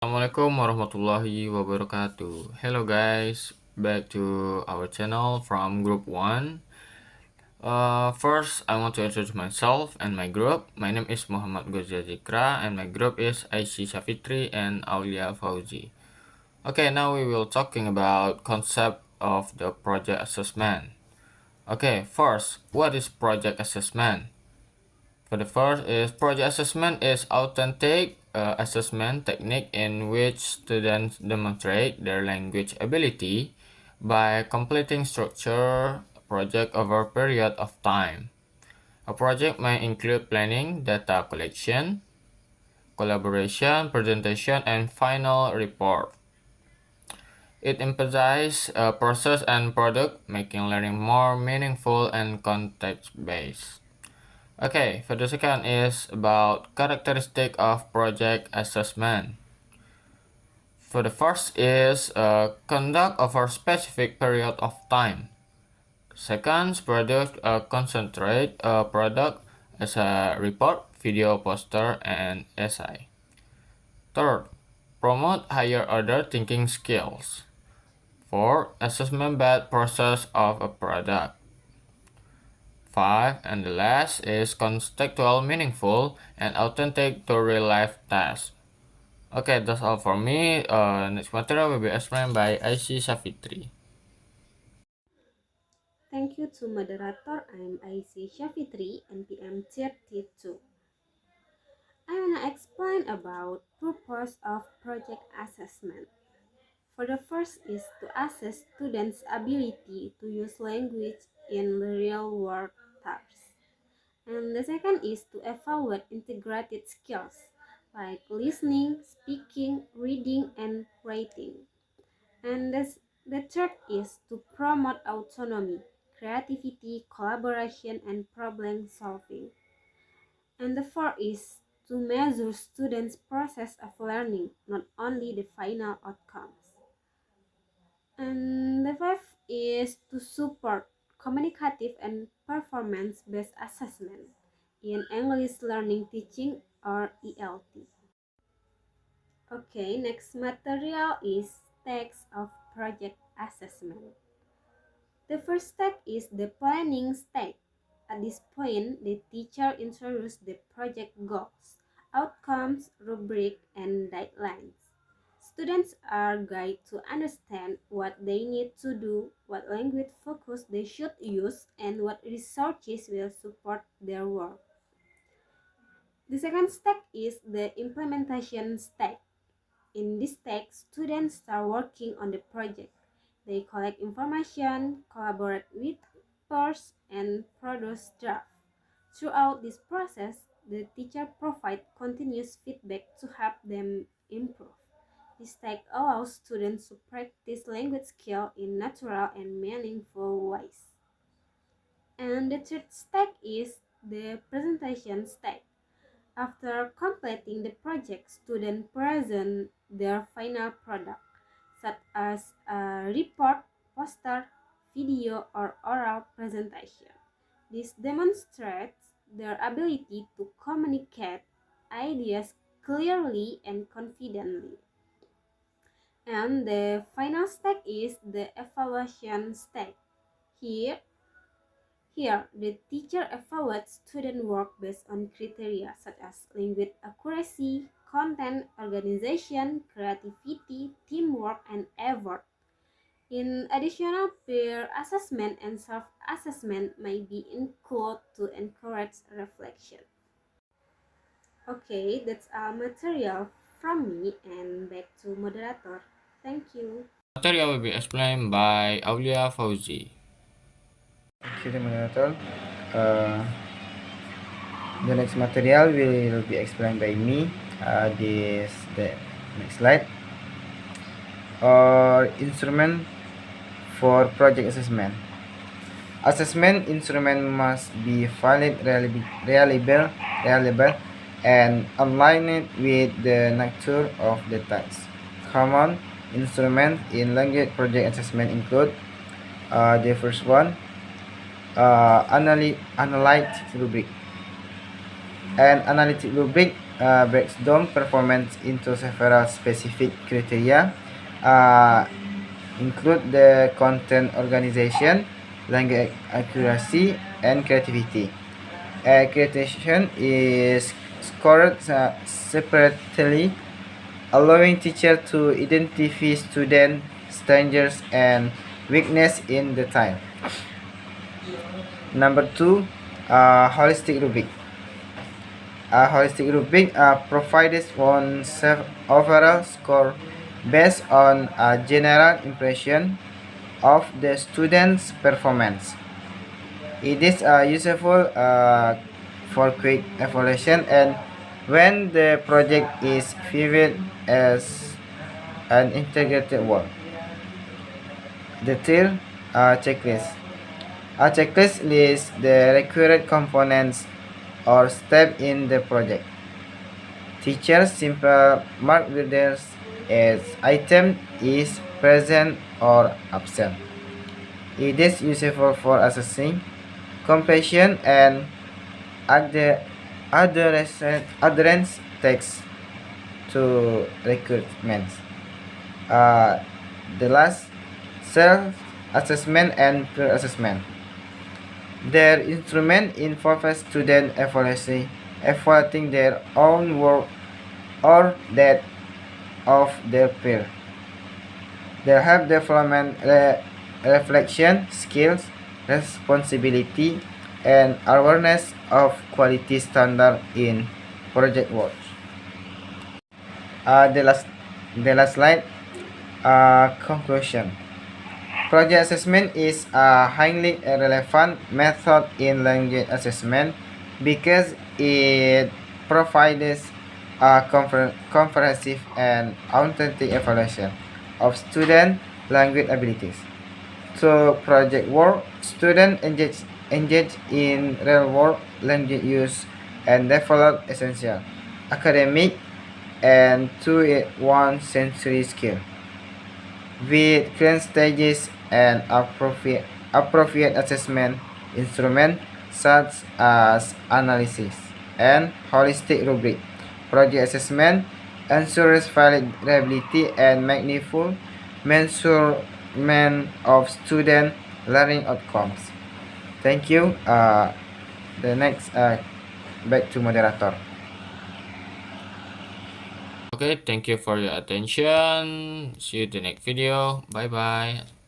Assalamualaikum warahmatullahi wabarakatuh. Hello guys, back to our channel from group 1. First, I want to introduce myself and my group. My name is Muhammad Gozia Zikra and my group is Aishi Shafitri and Aulia Fauzi. Okay, now we will talking about concept of the project assessment. Okay, first, what is project assessment? For the first is project assessment is authentic assessment technique in which students demonstrate their language ability by completing structure project over a period of time. A project may include planning, data collection, collaboration, presentation, and final report. It emphasizes process and product, making learning more meaningful and context-based. Okay, for the second is about characteristic of project assessment. For the first is conduct over specific period of time. Second, product concentrate product as a report, video, poster, and essay. Third, promote higher order thinking skills. Four, assessment based process of a product. 5. And the last is contextual, meaningful, and authentic to real-life tasks. Okay, that's all for me. Next material will be explained by IC Safitri. Thank you to moderator. I'm IC Shafitri, NPM 32. I wanna explain about purpose of project assessment. For the first is to assess students' ability to use language in the real world tasks. And the second is to evaluate integrated skills like listening, speaking, reading, and writing. And the third is to promote autonomy, creativity, collaboration, and problem solving. And the fourth is to measure students' process of learning, not only the final outcomes. And the fifth is to support communicative and performance-based assessment in English learning teaching or ELT. Okay, next material is text of project assessment. The first step is the planning stage. At this point, the teacher introduces the project goals, outcomes, rubric, and deadlines. Students are guided to understand what they need to do, what language focus they should use, and what resources will support their work. The second step is the implementation stage. In this stage, students start working on the project. They collect information, collaborate with peers, and produce drafts. Throughout this process, the teacher provides continuous feedback to help them improve. This stage allows students to practice language skill in natural and meaningful ways. And the third stage is the presentation stage. After completing the project, students present their final product, such as a report, poster, video, or oral presentation. This demonstrates their ability to communicate ideas clearly and confidently. And the final step is the evaluation step. Here, Here, the teacher evaluates student work based on criteria such as language accuracy, content, organization, creativity, teamwork, and effort. In additional peer assessment and self-assessment may be included to encourage reflection. Okay, that's our material from me and back to moderator. Thank you. Material will be explained by Aulia Fauzi. Thank you, moderator. Uh, the next material will be explained by me. This the next slide. Instrument for project assessment. Assessment instrument must be valid, reliable, and aligned with the nature of the task. Common instruments in language project assessment include the first one, analytic rubric. An analytic rubric breaks down performance into several specific criteria, uh, include the content organization, language accuracy, and creativity. Accreditation is scored separately, allowing teachers to identify student strengths and weakness in the time. Number two, holistic rubric. A holistic rubric provides one overall score based on a general impression of the student's performance. It is useful for quick evaluation and when the project is viewed as an integrated work. The third, checklist. A checklist lists the required components or steps in the project. Teachers simple mark readers as item is present or absent. It is useful for assessing completion and adherence text to requirements. Uh, the last, self-assessment and peer assessment. Their instrument involves student evaluating their own work or that of their peer. They help development reflection skills, responsibility, and awareness of quality standard in project work. Uh, the last the last slide. Conclusion. Project assessment is a highly relevant method in language assessment because it provides a comprehensive and authentic evaluation of student language abilities. Through project work, students engage in real-world language use and develop essential academic and 21st-century skills. With current stages and appropriate assessment instruments such as analysis and holistic rubric. Project assessment ensures valid reliability and meaningful measurement of student learning outcomes. Thank you. The next, back to moderator. Okay, thank you for your attention. See you in the next video. Bye bye.